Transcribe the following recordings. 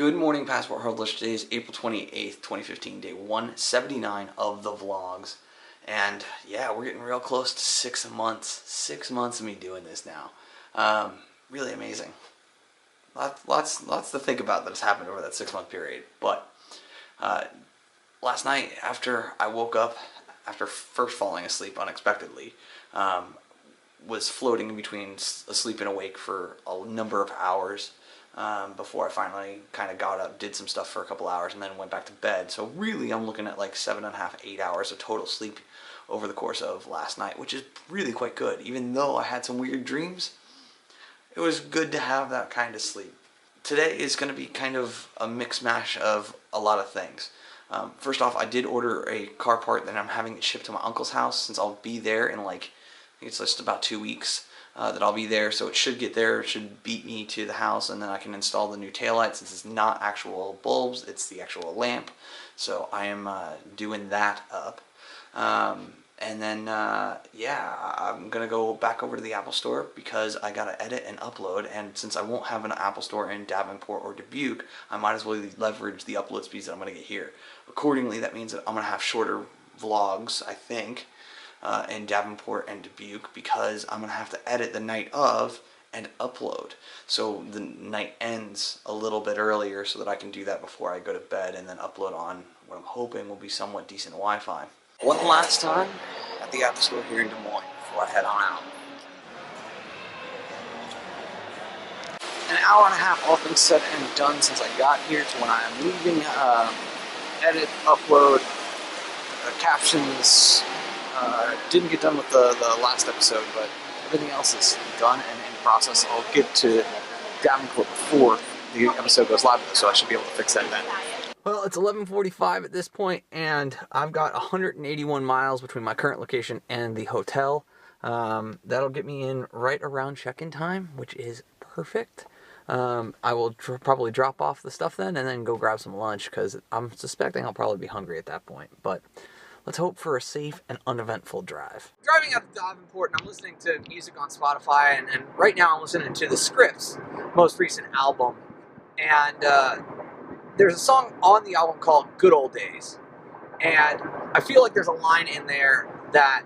Good morning, Passport Hodlers. Today is April 28th, 2015, day 179 of the vlogs. And yeah, we're getting real close to 6 months. 6 months of me doing this now. Really amazing. Lots to think about that has happened over that 6-month period. But last night, after I woke up, after first falling asleep unexpectedly, was floating in between asleep and awake for a number of hours. Before I finally kind of got up, did some stuff for a couple hours, and then went back to bed. So really, I'm looking at like 7.5, 8 hours of total sleep over the course of last night, which is really quite good. Even though I had some weird dreams, it was good to have that kind of sleep. Today is going to be kind of a mix mash of a lot of things. First off, I did order a car part that I'm having it shipped to my uncle's house, since I'll be there in like, I think it's just about 2 weeks. That I'll be there, so it should get there, it should beat me to the house, and then I can install the new taillight. Since it's not actual bulbs, it's the actual lamp, so I am doing that up. And then yeah, I'm gonna go back over to the Apple Store because I gotta edit and upload, and since I won't have an Apple Store in Davenport or Dubuque, I might as well leverage the upload speeds that I'm gonna get here. Accordingly, that means that I'm gonna have shorter vlogs, I think, in Davenport and Dubuque, because I'm going to have to edit the night of and upload. So the night ends a little bit earlier so that I can do that before I go to bed and then upload on what I'm hoping will be somewhat decent Wi-Fi. One last time at the Apple Store here in Des Moines before I head on out. An hour and a half, all things said and done since I got here to when I am leaving. Edit, upload, captions. Didn't get done with the last episode, but everything else is done and in process. I'll get to Davenport before the episode goes live, so I should be able to fix that then. Well, it's 11:45 at this point, and I've got 181 miles between my current location and the hotel. That'll get me in right around check-in time, which is perfect. I will probably drop off the stuff then and then go grab some lunch, because I'm suspecting I'll probably be hungry at that point. But let's hope for a safe and uneventful drive. Driving out of Davenport, and I'm listening to music on Spotify, and right now I'm listening to The Scripts' most recent album. And there's a song on the album called Good Old Days. And I feel like there's a line in there that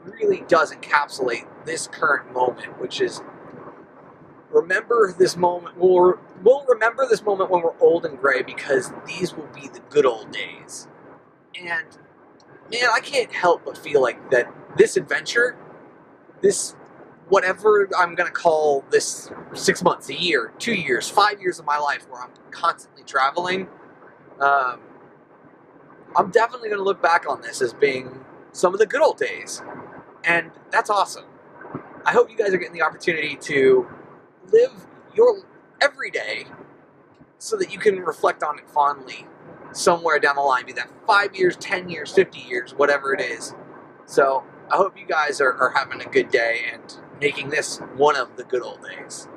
really does encapsulate this current moment, which is, remember this moment, we'll remember this moment when we're old and gray, because these will be the good old days. And man, I can't help but feel like that this adventure, this whatever I'm going to call this 6 months, a year, 2 years, 5 years of my life where I'm constantly traveling, I'm definitely going to look back on this as being some of the good old days. And that's awesome. I hope you guys are getting the opportunity to live your everyday so that you can reflect on it fondly somewhere down the line, be that 5 years, 10 years, 50 years, whatever it is. So I hope you guys are having a good day and making this one of the good old days.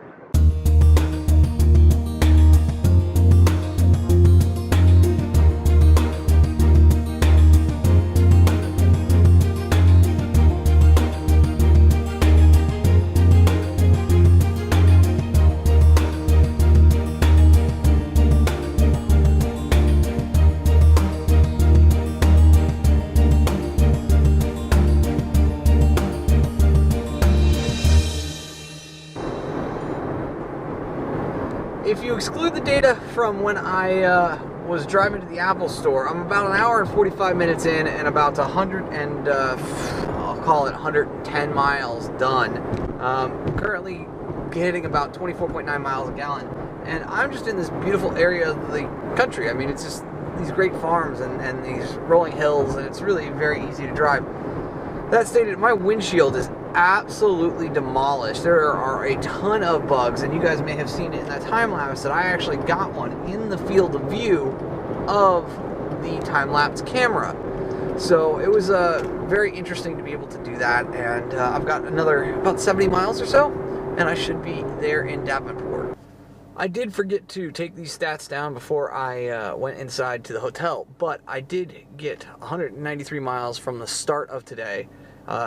If you exclude the data from when I was driving to the Apple Store, I'm about an hour and 45 minutes in and about 110 miles done. Currently hitting about 24.9 miles a gallon. And I'm just in this beautiful area of the country. I mean, it's just these great farms and these rolling hills, and it's really very easy to drive. That stated, my windshield is absolutely demolished. There are a ton of bugs, and you guys may have seen it in that time lapse that I actually got one in the field of view of the time-lapse camera. So it was very interesting to be able to do that, and I've got another about 70 miles or so, and I should be there in Davenport. I did forget to take these stats down before I went inside to the hotel, but I did get 193 miles from the start of today,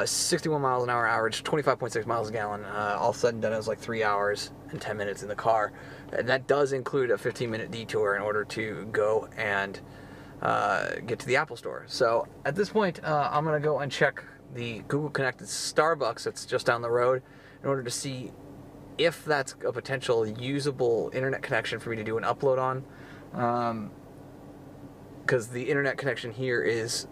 61 miles an hour average, 25.6 miles a gallon. All said and done, it was like 3 hours and 10 minutes in the car. And that does include a 15-minute detour in order to go and get to the Apple Store. So at this point, I'm going to go and check the Google Connected Starbucks that's just down the road in order to see if that's a potential usable internet connection for me to do an upload on. Because the internet connection here is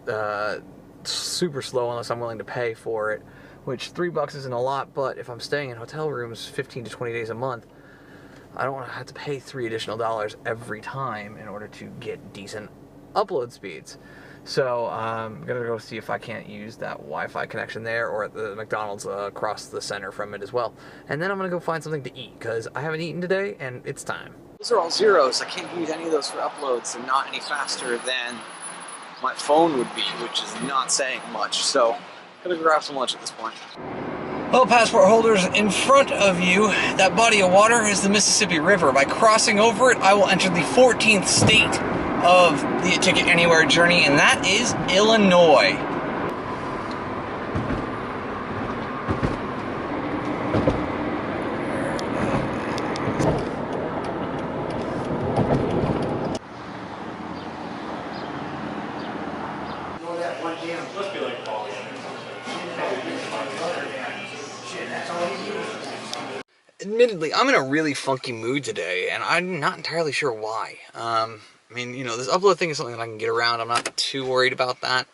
super slow unless I'm willing to pay for it, which $3 isn't a lot, but if I'm staying in hotel rooms 15 to 20 days a month, I don't want to have to pay $3 additional every time in order to get decent upload speeds. So I'm going to go see if I can't use that Wi-Fi connection there or at the McDonald's across the center from it as well. And then I'm going to go find something to eat because I haven't eaten today and it's time. Those are all zeros. I can't use any of those for uploads. They're not any faster than my phone would be, which is not saying much. So I'm gonna grab some lunch at this point. Well, passport holders, in front of you, that body of water is the Mississippi River. By crossing over it, I will enter the 14th state of the Ticket Anywhere journey, and that is Illinois. Admittedly, I'm in a really funky mood today, and I'm not entirely sure why. I mean, you know, this upload thing is something that I can get around. I'm not too worried about that.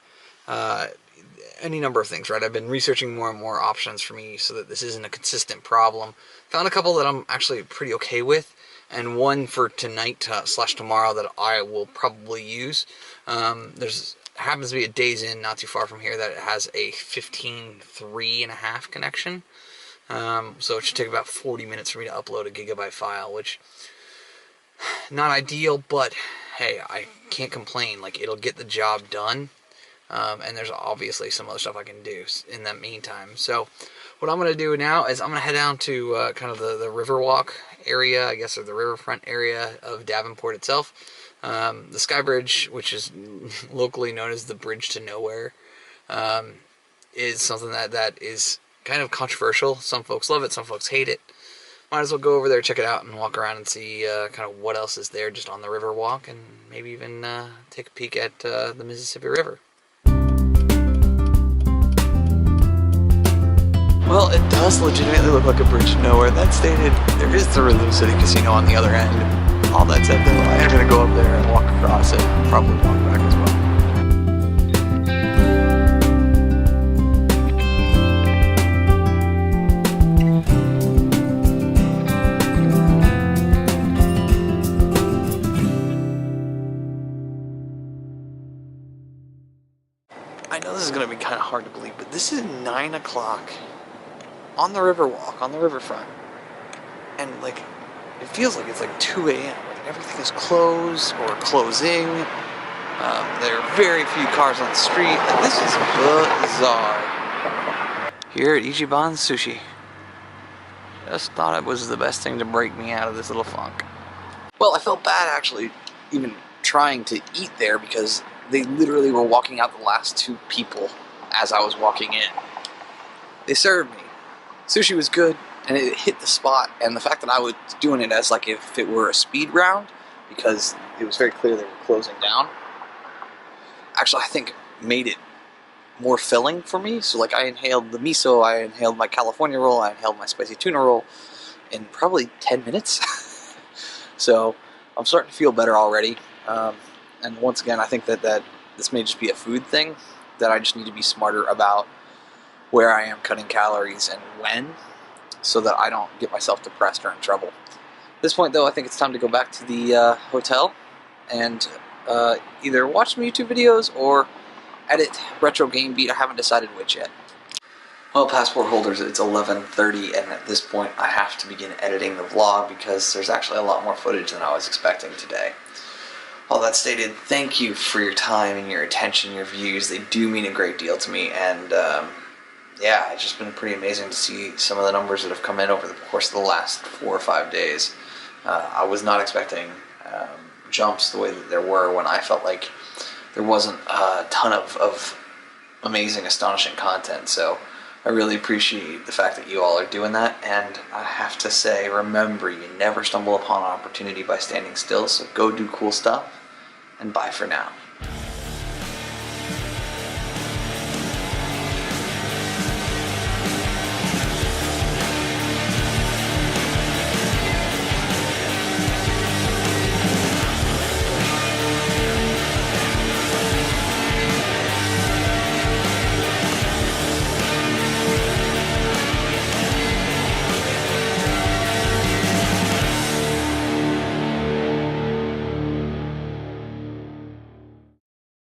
Any number of things, right? I've been researching more and more options for me so that this isn't a consistent problem. Found a couple that I'm actually pretty okay with, and one for tonight slash tomorrow that I will probably use. There's happens to be a Days Inn not too far from here that has a 15.3.5 connection. So it should take about 40 minutes for me to upload a gigabyte file, which not ideal, but hey, I can't complain. Like, it'll get the job done. And there's obviously some other stuff I can do in that meantime. So what I'm going to do now is I'm going to head down to kind of the Riverwalk area, I guess, or the riverfront area of Davenport itself. The Sky Bridge, which is locally known as the Bridge to Nowhere, is something that is kind of controversial. Some folks love it, some folks hate it. Might as well go over there, check it out, and walk around and see kind of what else is there just on the Riverwalk, and maybe even take a peek at the Mississippi River. Well, it does legitimately look like a bridge to nowhere. That stated, there is the Relief City Casino on the other end. All that said, though, I am going to go up there and walk across it, and probably walk back as well. I know this is going to be kind of hard to believe, but this is 9 o'clock on the Riverwalk, on the riverfront. And, like, it feels like it's like 2 a.m. Like, everything is closed or closing. There are very few cars on the street. Like, this is bizarre. Here at Ichiban Sushi. Just thought it was the best thing to break me out of this little funk. Well, I felt bad, actually, even trying to eat there because they literally were walking out the last two people as I was walking in. They served me. Sushi was good, and it hit the spot, and the fact that I was doing it as like if it were a speed round, because it was very clear they were closing down, actually I think made it more filling for me. So like I inhaled the miso, I inhaled my California roll, I inhaled my spicy tuna roll in probably 10 minutes. So I'm starting to feel better already. And once again, I think that this may just be a food thing, that I just need to be smarter about where I am cutting calories and when, so that I don't get myself depressed or in trouble. At this point, though, I think it's time to go back to the hotel and either watch some YouTube videos or edit Retro Game Beat. I haven't decided which yet. Well, passport holders, it's 11:30, and at this point I have to begin editing the vlog because there's actually a lot more footage than I was expecting today. All that stated, thank you for your time and your attention, your views. They do mean a great deal to me, and yeah, it's just been pretty amazing to see some of the numbers that have come in over the course of the last 4 or 5 days. I was not expecting jumps the way that there were when I felt like there wasn't a ton of amazing, astonishing content. So I really appreciate the fact that you all are doing that. And I have to say, remember, you never stumble upon an opportunity by standing still. So go do cool stuff, and bye for now.